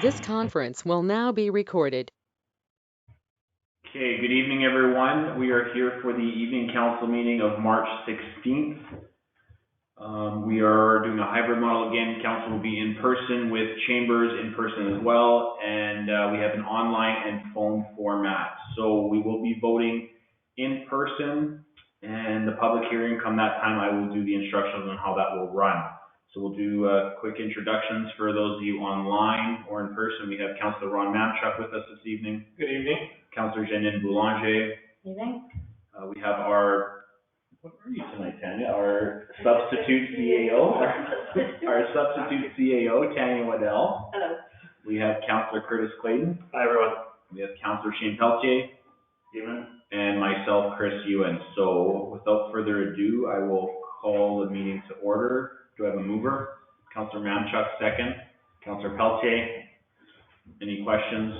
This conference will now be recorded. Okay, good evening, everyone. We are here for the evening council meeting of March 16th. We are doing a hybrid model again. Council will be in person with chambers in person as well, and we have an online and phone format. So we will be voting in person, and the public hearing come that time, I will do the instructions on how that will run. So we'll do quick introductions for those of you online or in person. We have Councillor Ron Mamchuk with us this evening. Good evening. Councillor Janine Boulanger. Evening. We have our, what are you tonight, Tanya? Our substitute CAO, our substitute CAO, Tanya Waddell. Hello. We have Councillor Curtis Clayton. Hi, everyone. We have Councillor Shane Pelletier. Evening. And myself, Chris Ewan. So without further ado, I will call the meeting to order. Do I have a mover? Councillor Mamchuk, second. Councillor Pelletier. Any questions?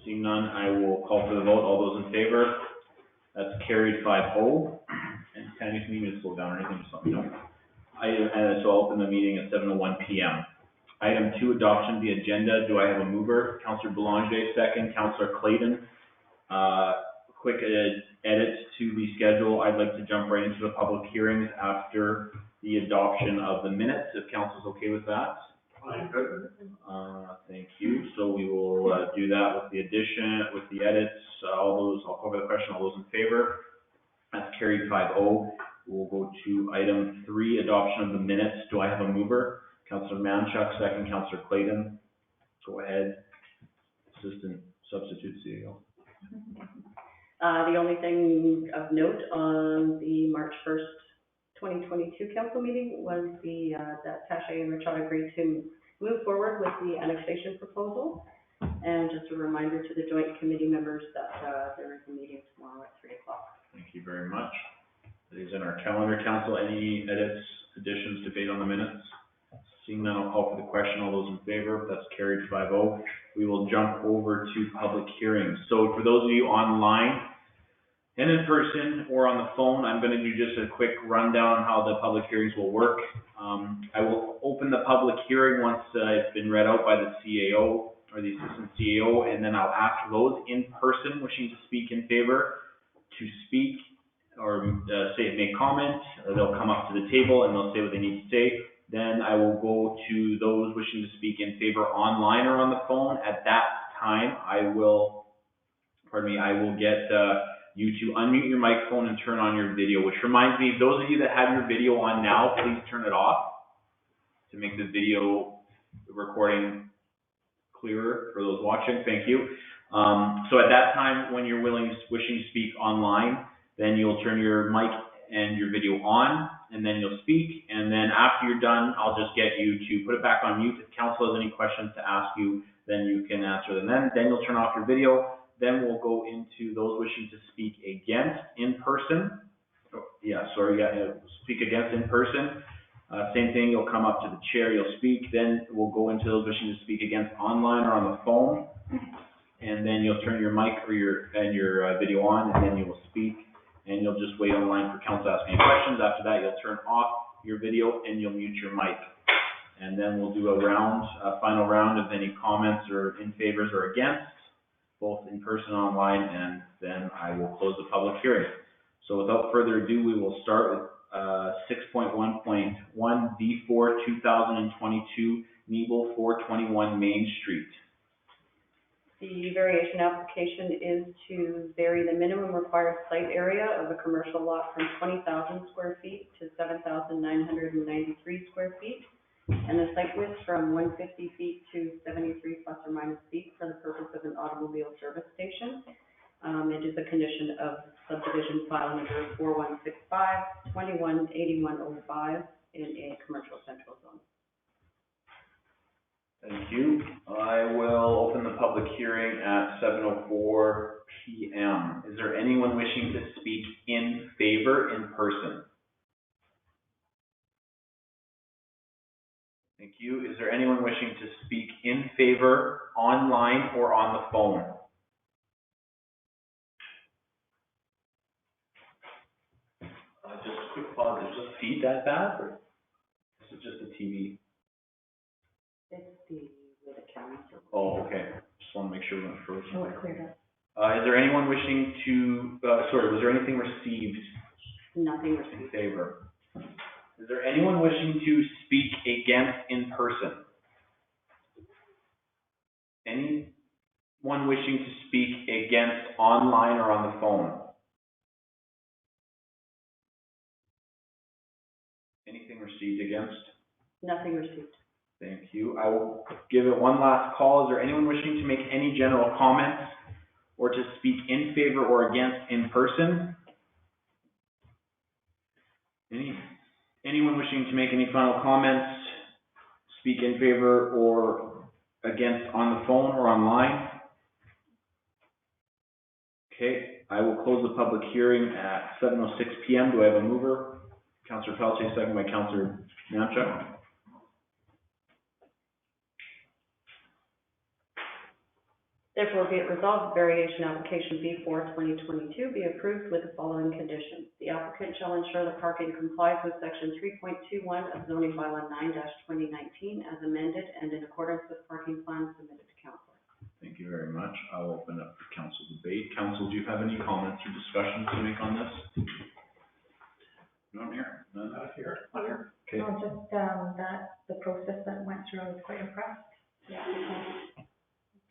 Seeing none, I will call for the vote. All those in favor? That's carried 5-0. And Tanya, can you even slow down or anything? Just let me know. So I'll open the meeting at 7:01 p.m. Item 2, adoption of the agenda. Do I have a mover? Councillor Boulanger, second. Councillor Clayton. Quick edit to the schedule. I'd like to jump right into the public hearings after the adoption of the minutes, if council's okay with that. Good. Thank you. So we will do that with the addition, with the edits, I'll cover the question. All those in favor? That's carried 5-0. We'll go to item 3, adoption of the minutes. Do I have a mover? Councillor Mamchuk, second. Councillor Clayton. Go ahead. Assistant Substitute CEO. The only thing of note on the March 1st, 2022 council meeting was that Taché and Richard agreed to move forward with the annexation proposal. And just a reminder to the joint committee members that there is a meeting tomorrow at 3 o'clock. Thank you very much. It is in our calendar. Council, any edits, additions, debate on the minutes? Seeing none, I'll call for the question. All those in favor? That's carried 5-0. We will jump over to public hearings. So for those of you online and in person or on the phone, I'm going to do just a quick rundown on how the public hearings will work. I will open the public hearing once it's been read out by the CAO or the assistant CAO, and then I'll ask those in person wishing to speak in favor to speak or make comment, or they'll come up to the table and they'll say what they need to say. Then I will go to those wishing to speak in favor online or on the phone. At that time, I will get you to unmute your microphone and turn on your video, which reminds me, those of you that have your video on now, please turn it off to make the video recording clearer for those watching. Thank you. So at that time, when you're wishing to speak online, then you'll turn your mic and your video on, and then you'll speak. And then after you're done, I'll just get you to put it back on mute. If council has any questions to ask you, then you can answer them. Then you'll turn off your video. Then we'll go into those wishing to speak against in person. Speak against in person. Same thing, you'll come up to the chair, you'll speak. Then we'll go into those wishing to speak against online or on the phone. And then you'll turn your mic or your video on, and then you will speak. And you'll just wait online for council to ask any questions. After that, you'll turn off your video and you'll mute your mic. And then we'll do a final round of any comments or in favors or against, both in person and online, and then I will close the public hearing. So without further ado, we will start with 6.1.1 V4 2022 Nebel 421 Main Street. The variation application is to vary the minimum required site area of a commercial lot from 20,000 square feet to 7,993 square feet, and the site width from 150 feet to 73 plus or minus feet for the purpose of an automobile service station. It is a condition of subdivision file number 4165 218105 in a commercial central zone. Thank you. I will open the public hearing at 7:04 p.m. Is there anyone wishing to speak in favor in person? Thank you. Is there anyone wishing to speak in favor online or on the phone? Just a quick pause. Is the feed that bad, or is it just the TV? It's the with the county. Oh, okay. Just want to make sure we weren't frozen. Oh, it cleared up. Is there anyone wishing to, was there anything received Nothing in received. favor? Is there anyone wishing to speak against in person? Anyone wishing to speak against online or on the phone? Anything received against? Nothing received. Thank you. I will give it one last call. Is there anyone wishing to make any general comments or to speak in favor or against in person? Anyone wishing to make any final comments, speak in favor or against on the phone or online? Okay, I will close the public hearing at 7:06 PM. Do I have a mover? Councillor Pelletier, second by Councillor Namchuk. Therefore, be it resolved, variation application B4/2022 be approved with the following conditions. The applicant shall ensure the parking complies with section 3.21 of zoning bylaw 9-2019 as amended and in accordance with parking plans submitted to council. Thank you very much. I'll open up for council debate. Council, do you have any comments or discussions to make on this? None here? None out here? Not here. Okay. No, just, that, the process that went through, I was quite impressed. Yeah,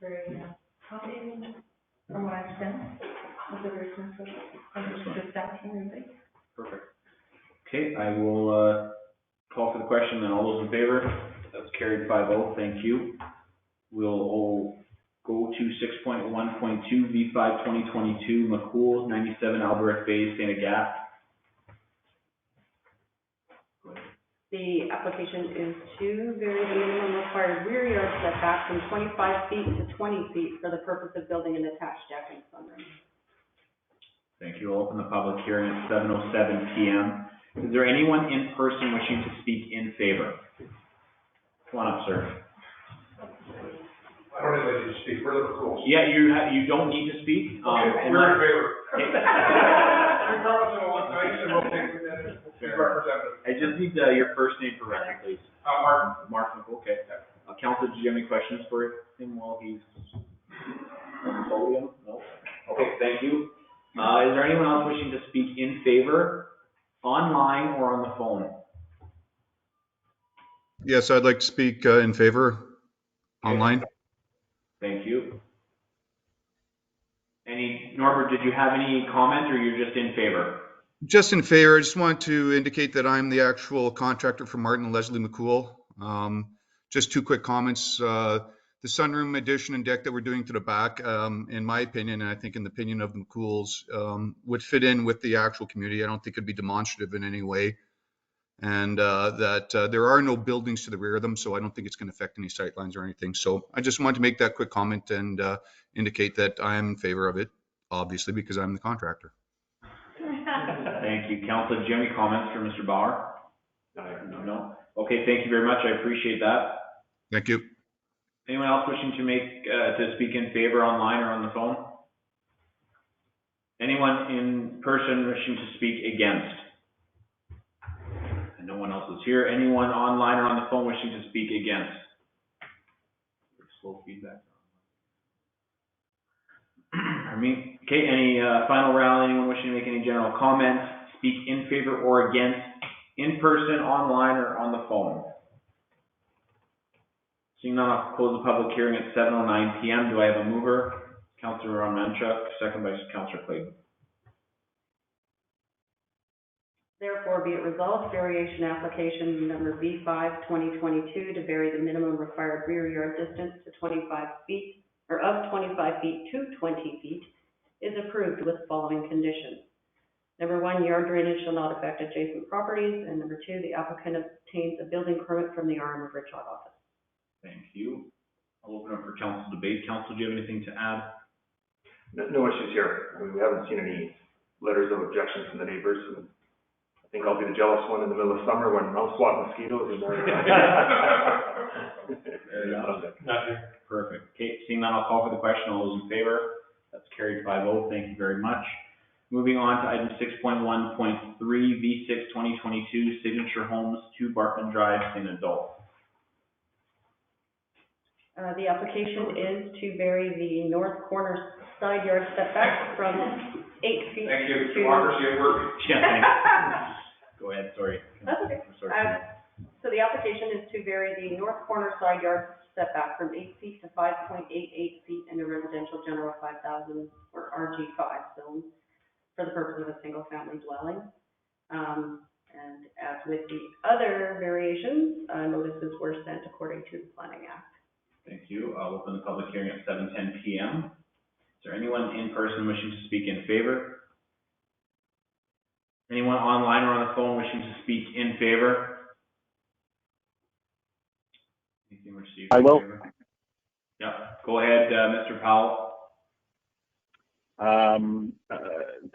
very, accommodating from what I've seen. Was a very smooth process. Understood staff and everything. Perfect. Okay, I will, call for the question, then all those in favor? That's carried 5-0, thank you. We'll go to 6.1.2 V5 2022 McCool 97 Albert Bay, St. Agathe. The application is to vary the minimum required rear yard setback from 25 feet to 20 feet for the purpose of building an attached deck and sunroom. Thank you. I'll open the public hearing at 7:07 PM. Is there anyone in person wishing to speak in favor? Come on up, sir. I don't really need to speak, we're the schools. Yeah, you don't need to speak. Okay, we're in favor. Regardless of what night, and we'll take it then. Representative. I just need your first name for record, please. Martin. Mark, okay. Council, do you have any questions for him while he's on the podium? No? Okay, thank you. Is there anyone else wishing to speak in favor, online or on the phone? Yes, I'd like to speak in favor, online. Thank you. Norbert, did you have any comment or you're just in favor? Just in favor. I just want to indicate that I'm the actual contractor for Martin and Leslie McCool. Just two quick comments. The sunroom addition and deck that we're doing to the back, in my opinion, and I think in the opinion of the McCools, would fit in with the actual community. I don't think it'd be demonstrative in any way. And that there are no buildings to the rear of them, so I don't think it's going to affect any sightlines or anything. So I just wanted to make that quick comment and indicate that I am in favor of it, obviously, because I'm the contractor. Thank you. Council, do you have any comments for Mr. Bauer? No? Okay, thank you very much. I appreciate that. Thank you. Anyone else wishing to make, to speak in favor online or on the phone? Anyone in person wishing to speak against? And no one else is here. Anyone online or on the phone wishing to speak against? Slow feedback. Pardon me. Okay, any final round? Anyone wishing to make any general comments, speak in favor or against, in person, online, or on the phone? Seeing none, I'll close the public hearing at 7:09 PM. Do I have a mover? Councillor Romanchuk, second by Councillor Clayton. Therefore, be it resolved, variation application number B5/2022 to vary the minimum required rear yard distance to 25 feet, or of 25 feet to 20 feet, is approved with the following conditions. Number one, yard drainage shall not affect adjacent properties, and number two, the applicant obtains a building permit from the RM of Richard office. Thank you. I'll open up for council debate. Council, do you have anything to add? No issues here. I mean, we haven't seen any letters of objection from the neighbors. And I think I'll be the jealous one in the middle of summer when I'll swat mosquitoes and Nothing. Perfect. Okay, seeing none, I'll call for the question. All those in favor? That's carried 5-0. Thank you very much. Moving on to item 6.1.3, V6 2022, Signature Homes, 2 Barkman Drive, St. Adolph. The application is to vary the north corner side yard setback from 8 feet Thank you, to... democracy at work. Yeah, thanks. Go ahead, sorry. That's okay. Sorry. So the application is to vary the north corner side yard setback from 8 feet to 5.88 feet in a residential general 5,000 or RG5 zone for the purpose of a single-family dwelling. And as with the other variations, notices were sent according to the Planning Act. Thank you. I'll open the public hearing at 7:10 PM. Is there anyone in person wishing to speak in favor? Anyone online or on the phone wishing to speak in favor? Anything received? I in will. favor? Yeah, go ahead, Mr. Powell.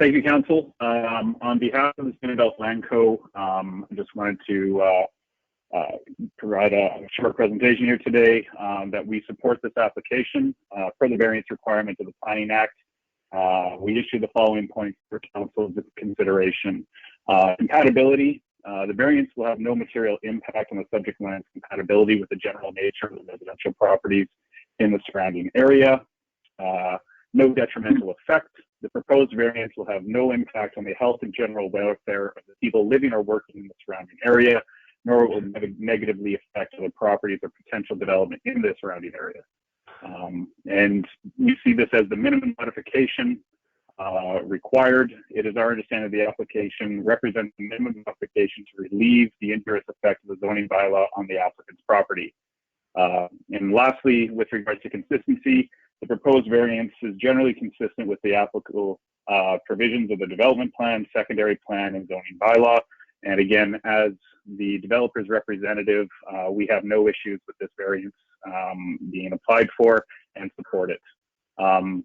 Thank you, Council. On behalf of the Sunnyvale Land Co., I just wanted to provide a short presentation here today that we support this application for the variance requirement of the Planning Act. We issue the following points for Council's consideration. Compatibility. The variance will have no material impact on the subject land's compatibility with the general nature of the residential properties in the surrounding area. No detrimental effect. The proposed variance will have no impact on the health and general welfare of the people living or working in the surrounding area, nor will it negatively affect other properties or potential development in the surrounding area. And we see this as the minimum modification required. It is our understanding the application represents the minimum modification to relieve the injurious effect of the zoning bylaw on the applicant's property. And lastly, with regards to consistency, the proposed variance is generally consistent with the applicable provisions of the development plan, secondary plan, and zoning bylaw. And again, as the developer's representative, we have no issues with this variance being applied for and support it.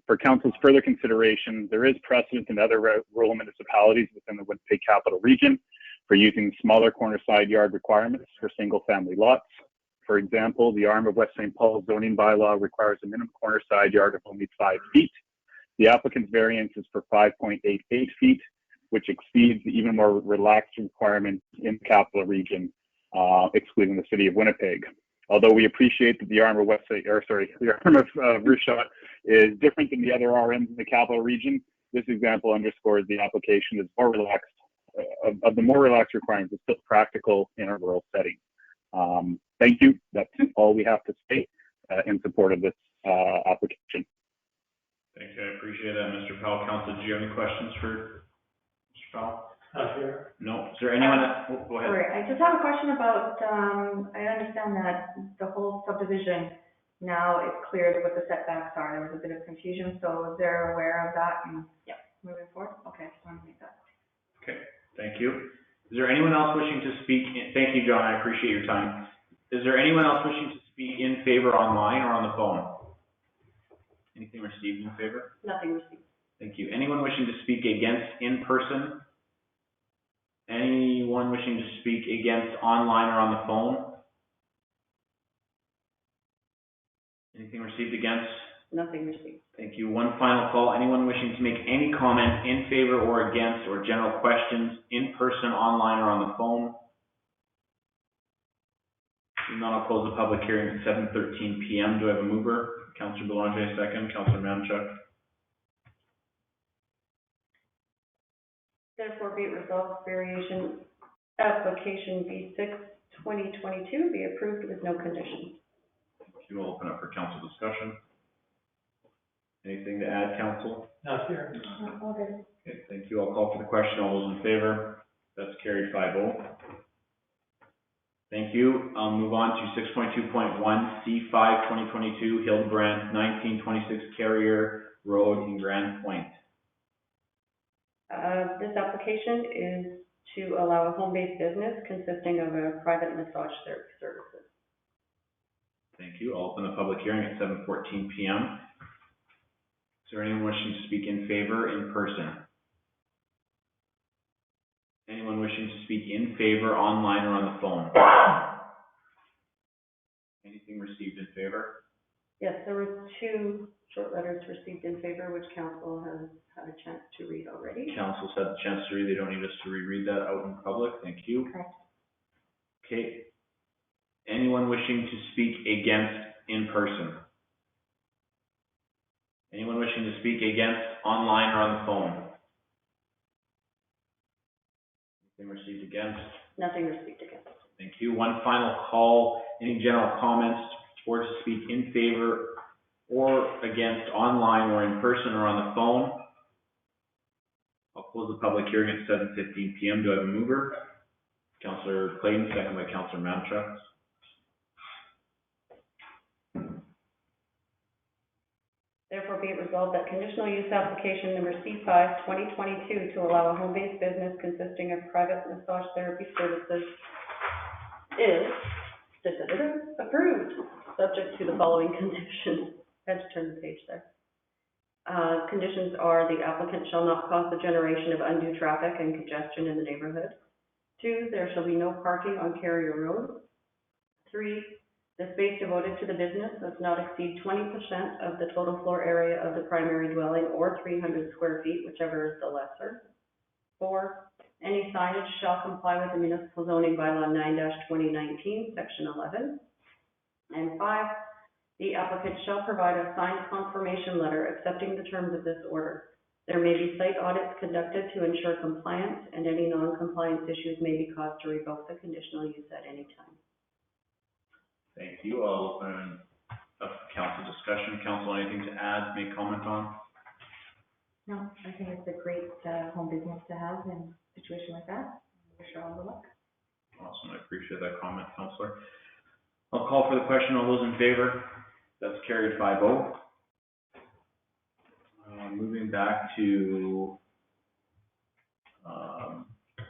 For Council's further consideration, there is precedent in other rural municipalities within the Winnipeg Capital Region for using smaller corner side yard requirements for single-family lots. For example, the arm of West St. Paul's zoning bylaw requires a minimum corner side yard of only 5 feet. The applicant's variance is for 5.88 feet, which exceeds the even more relaxed requirement in the capital region, excluding the city of Winnipeg. Although we appreciate that the arm of the arm of Roushot is different than the other RMs in the capital region, this example underscores the application is more relaxed, of the more relaxed requirements is still practical in a rural setting. Thank you. That's all we have to say in support of this application. Thank you. I appreciate that, Mr. Powell. Council, do you have any questions for Mr. Powell? Sure. No. Is there anyone that, go ahead. Sorry, I just have a question about, I understand that the whole subdivision now is clear what the setbacks are. There was a bit of confusion, so they're aware of that and moving forward? Okay, just wanted to make that. Okay, thank you. Is there anyone else wishing to speak? Thank you, John. I appreciate your time. Is there anyone else wishing to speak in favor online or on the phone? Anything received in favor? Nothing received. Thank you. Anyone wishing to speak against in person? Anyone wishing to speak against online or on the phone? Anything received against? Nothing received. Thank you. One final call. Anyone wishing to make any comment in favor or against or general questions in person, online, or on the phone? If not, I'll close the public hearing at 7:13 PM. Do I have a mover? Councillor Belanger, second. Councillor Manchuk. Therefore, be it resolved, variation application B6 2022 be approved with no conditions. You will open up for council discussion. Anything to add, council? Not here. Okay. Okay, thank you. I'll call for the question. All those in favor? That's carried 5-0. Thank you. I'll move on to 6.2.1 C5 2022 Hildebrandt 1926 Carrier Road in Grand Point. This application is to allow a home-based business consisting of a private massage services. Thank you. I'll open the public hearing at 7:14 PM. Is there anyone wishing to speak in favor in person? Anyone wishing to speak in favor online or on the phone? Anything received in favor? Yes, there were 2 short letters received in favor, which council has had a chance to read already. Council's had the chance to read. They don't need us to reread that out in public. Thank you. Correct. Okay. Anyone wishing to speak against in person? Anyone wishing to speak against online or on the phone? Anything received against? Nothing received against. Thank you. One final call. Any general comments or to speak in favor or against online or in person or on the phone? I'll close the public hearing at 7:15 PM. Do I have a mover? Councillor Clayton, second by Councillor Mamchuk. Therefore be it resolved that conditional use application number C5, 2022, to allow a home-based business consisting of private massage therapy services is approved, subject to the following conditions. I had to turn the page there. Conditions are the applicant shall not cause the generation of undue traffic and congestion in the neighborhood. 2, there shall be no parking on Carrier Road. 3, the space devoted to the business does not exceed 20% of the total floor area of the primary dwelling or 300 square feet, whichever is the lesser. 4, any signage shall comply with the municipal zoning bylaw 9-2019, section 11. And 5, the applicant shall provide a signed confirmation letter accepting the terms of this order. There may be site audits conducted to ensure compliance, and any non-compliance issues may be caused to revoke the conditional use at any time. Thank you. I'll open up council discussion. Council, anything to add, make comment on? No, I think it's a great, home business to have in a situation like that. Wish her all the luck. Awesome. I appreciate that comment, Councillor. I'll call for the question. All those in favor? That's carried 5-0. Moving back to,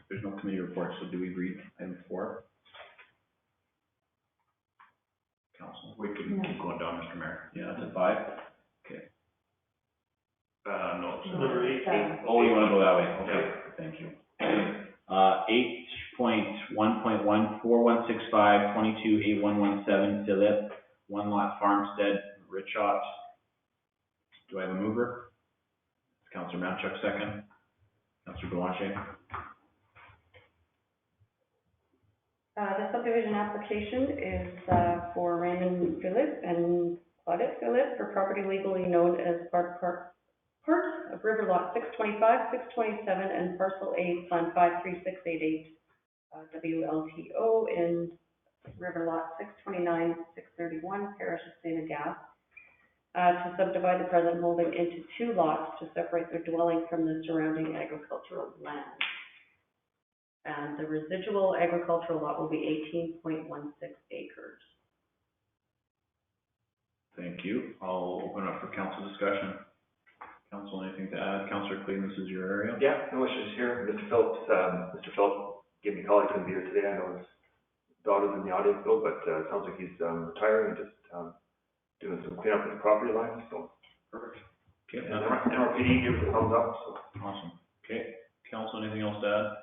there's no committee report, so do we read item 4? Council, we can keep going down, Mr. Mayor. Yeah, that's at 5? Okay. No, it's number 8. Oh, you want to go that way? Okay, thank you. 8.1.1, 4165, 228117, Philip, one lot farmstead, Richot. Do I have a mover? Councillor Mamchuk, second. Councillor Belanger. The subdivision application is for Raymond Philip and Claudette Philip for property legally known as part of River Lot 625, 627, and Parcel A, Plan 53688, WLTO in River Lot 629, 631, Parish of St. Agatha, to subdivide the present holding into 2 lots to separate their dwelling from the surrounding agricultural land. And the residual agricultural lot will be 18.16 acres. Thank you. I'll open up for council discussion. Council, anything to add? Councillor Clayton, this is your area. Yeah, no issues here. Mr. Phillips gave me a call. He couldn't be here today. I know his daughter's in the audience though, but it sounds like he's retiring and just doing some cleanup of the property lines, so. Perfect. Okay. And NRPD gave us a thumbs up, so. Awesome. Okay. Council, anything else to add?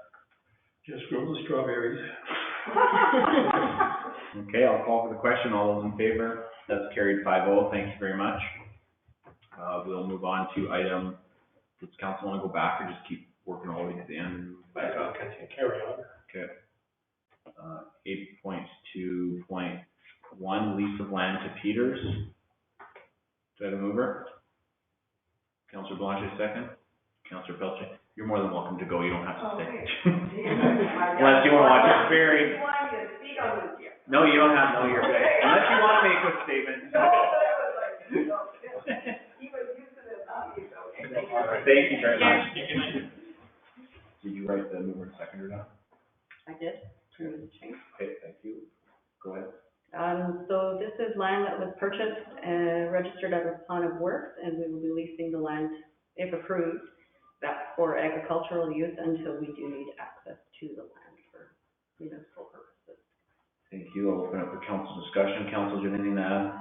Just grow the strawberries. Okay, I'll call for the question. All those in favor? That's carried 5-0. Thank you very much. We'll move on to item, does council want to go back or just keep working all the way to the end? Back on, carry on. Okay. 8.2.1, lease of land to Peters. Do I have a mover? Councillor Belanger, second. Councillor Pelche, you're more than welcome to go. You don't have to stay. Unless you want to watch it buried. No, you don't have, no, you're good. Unless you want to make a statement. Thank you very much. Did you write the mover and seconder down? I did. Turn the change. Okay, thank you. Go ahead. So this is land that was purchased and registered as a plan of works, and we will be leasing the land, if approved, that for agricultural use until we do need access to the land for municipal purposes. Thank you. I'll open up for council discussion. Council, do you have anything to add?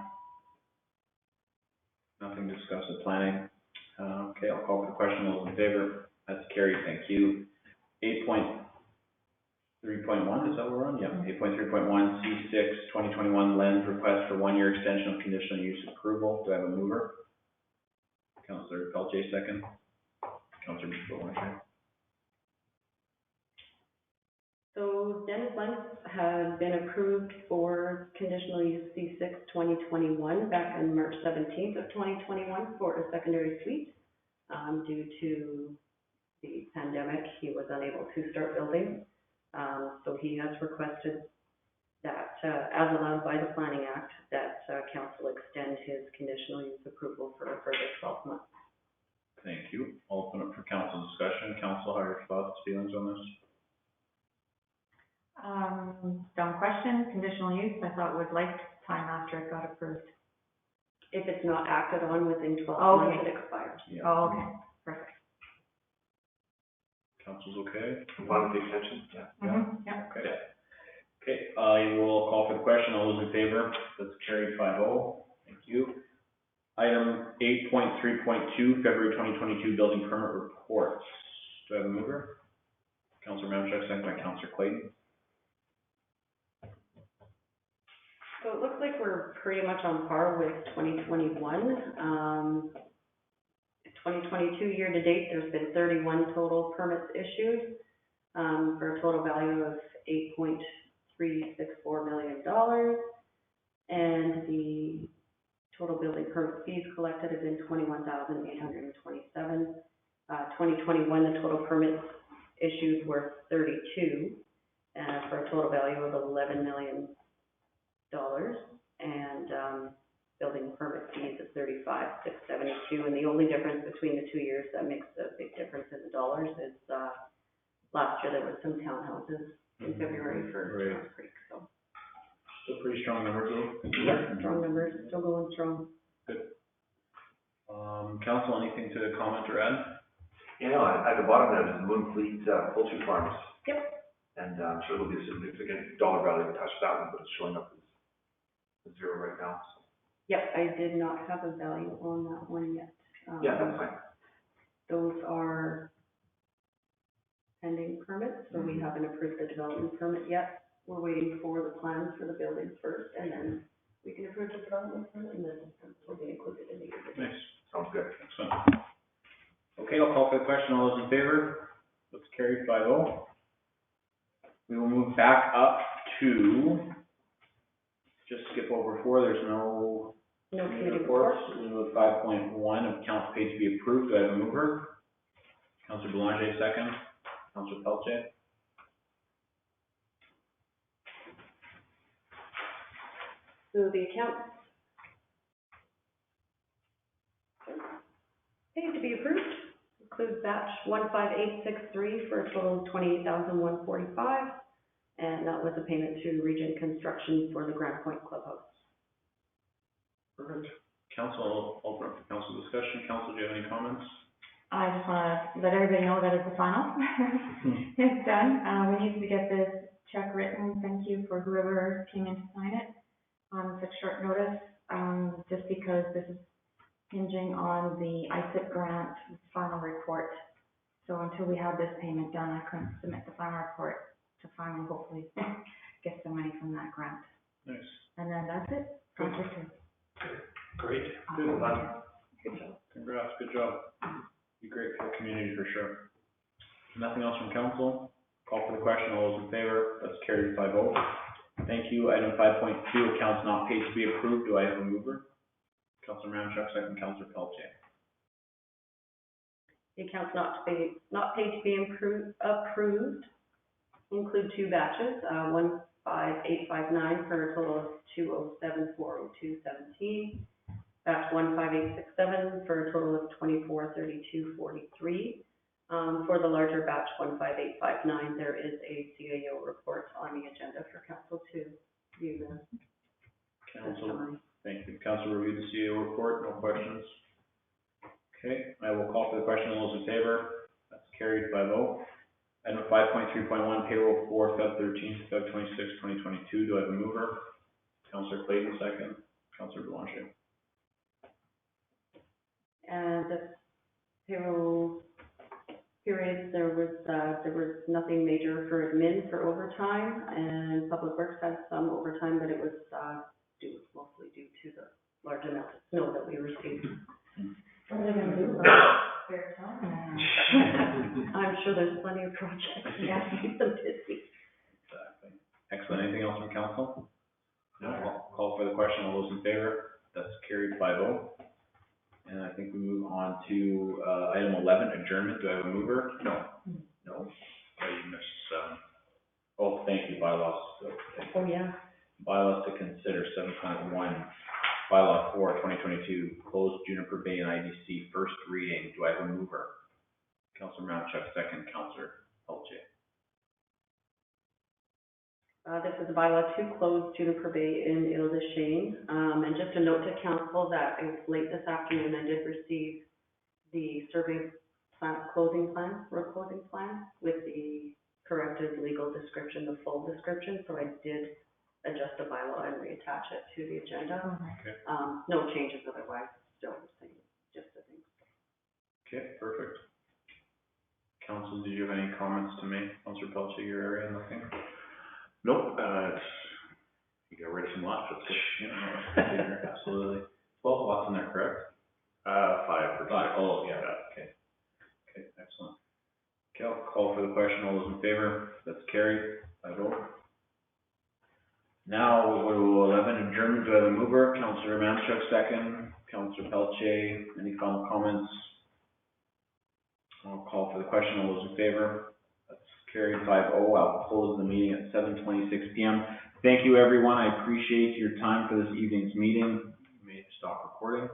Nothing to discuss with planning. Okay, I'll call for the question. All those in favor? That's carried. Thank you. 8.3.1, is that what we're on? Yeah. 8.3.1, C6, 2021 lens request for 1-year extension of conditional use approval. Do I have a mover? Councillor Pelche, second. Councillor Belanger. So Dennis Lentz had been approved for conditional use C6 2021 back on March 17th of 2021 for a secondary suite. Due to the pandemic, he was unable to start building. So he has requested that, as allowed by the Planning Act, that council extend his conditional use approval for a further 12 months. Thank you. I'll open up for council discussion. Council, how are your thoughts, feelings on this? Dumb question, conditional use, I thought was lifetime after it got approved. If it's not acted on within 12 Okay. months, it expires. Yeah. Oh, okay, perfect. Council's okay? One big extension, yeah. Yeah. Okay. Okay, I will call for the question. All those in favor? That's carried 5-0. Thank you. Item 8.3.2, February 2022 building permit reports. Do I have a mover? Councilor Mamchuk, second by Councilor Clayton. So it looks like we're pretty much on par with 2021. 2022 year to date, there's been 31 total permits issued, for a total value of $8.364 million. And the total building permit fees collected have been $21,827. 2021, the total permits issued were 32, for a total value of $11 million. And building permit fees of $35,672. And the only difference between the 2 years that makes a big difference in the dollars is last year there was some townhouses in February for Right. Johns Creek. So Still pretty strong numbers though. yeah, strong numbers, still going strong. Council, anything to comment or add? You know, at the bottom there, there's Moonfleet Poultry Farms. Yep. And I'm sure there'll be a significant dollar value attached to that one, but it's showing up as zero right now, so. Yep, I did not have a value on that one yet. Yeah, that's fine. Those are pending permits, so we haven't approved the development permit yet. We're waiting for the plans for the buildings first, and then we can approve the development permit, and then will be included in the year. Nice. Sounds good. Excellent. Okay, I'll call for the question. All those in favor? Let's carry 5-0. We will move back up to, just skip over 4. There's no committee reports. reports. We move 5.1 of accounts paid to be approved. Do I have a mover? Councilor Boulanger, second. Councilor Pelletier. So the accounts paid to be approved includes batch 15863 for a total of $28,145, and that was a payment to Regent Construction for the Grand Point Clubhouse. Perfect. Council, I'll open up for council discussion. Council, do you have any comments? I just want to let everybody know that it's the final. It's done. We need to get this check written. Thank you for whoever came in to sign it on such short notice, just because this is hinging on the ISIP grant final report. So until we have this payment done, I couldn't submit the final report to finally hopefully get some money from that grant. Nice. And then that's it. Good. Project two. Great. Good. Good job. Congrats, good job. Be great for the community for sure. Nothing else from council? Call for the question. All those in favor? That's carried 5-0. Thank you. Item 5.2, accounts not paid to be approved. Do I have a mover? Councilor Mamchuk, second. Councilor Pelletier. The accounts not paid to be approved include 2 batches, 15859 for a total of $207,402.17. Batch 15867 for a total of $2432.43. For the larger batch 15859, there is a CAO report on the agenda for council to view the Council, summary. thank you. Council review the CEO report. No questions? Okay, I will call for the question. All those in favor? That's carried 5-0. Item 5.3.1, payroll for Feb 13th, Feb 26th, 2022. Do I have a mover? Councilor Clayton, second. Councilor Boulanger. And the payroll periods, there was nothing major for admin for overtime, and Public Works had some overtime, but it was mostly due to the large amount of snow that we received. What are they gonna do? Spare time? I'm sure there's plenty of projects. Yeah. Keep them busy. Excellent. Anything else from council? No, I'll call for the question. All those in favor? That's carried 5-0. And I think we move on to, item 11, adjournment. Do I have a mover? No. No. I miss, oh, thank you, bylaws. Okay. Oh, yeah. Bylaws to consider, 7.1, bylaw 4, 2022, closed Juniper Bay and IDC, first reading. Do I have a mover? Councilor Mamchuk, second. Councilor Pelletier. This is a bylaw to close Juniper Bay in Ile des Chênes. And just a note to council that it was late this afternoon, I did receive the survey plan, closing plan, road closing plan with the corrected legal description, the full description. So I did adjust the bylaw and reattach it to the agenda. Okay. No changes otherwise, still the same, just the things. Okay, perfect. Council, did you have any comments to make? Councilor Pelletier, your area, nothing? Nope, you got rid of some lots, that's good. Yeah, absolutely. 12 lots in there, correct? 5 or 6. Oh, yeah, okay. Okay, excellent. Okay, I'll call for the question. All those in favor? That's carried. 5-0. Now we'll go to 11, adjournment. Do I have a mover? Councilor Mamchuk, second. Councilor Pelletier, any final comments? I'll call for the question. All those in favor? That's carried 5-0. I'll close the meeting at 7:26 p.m. Thank you, everyone. I appreciate your time for this evening's meeting. You may stop recording.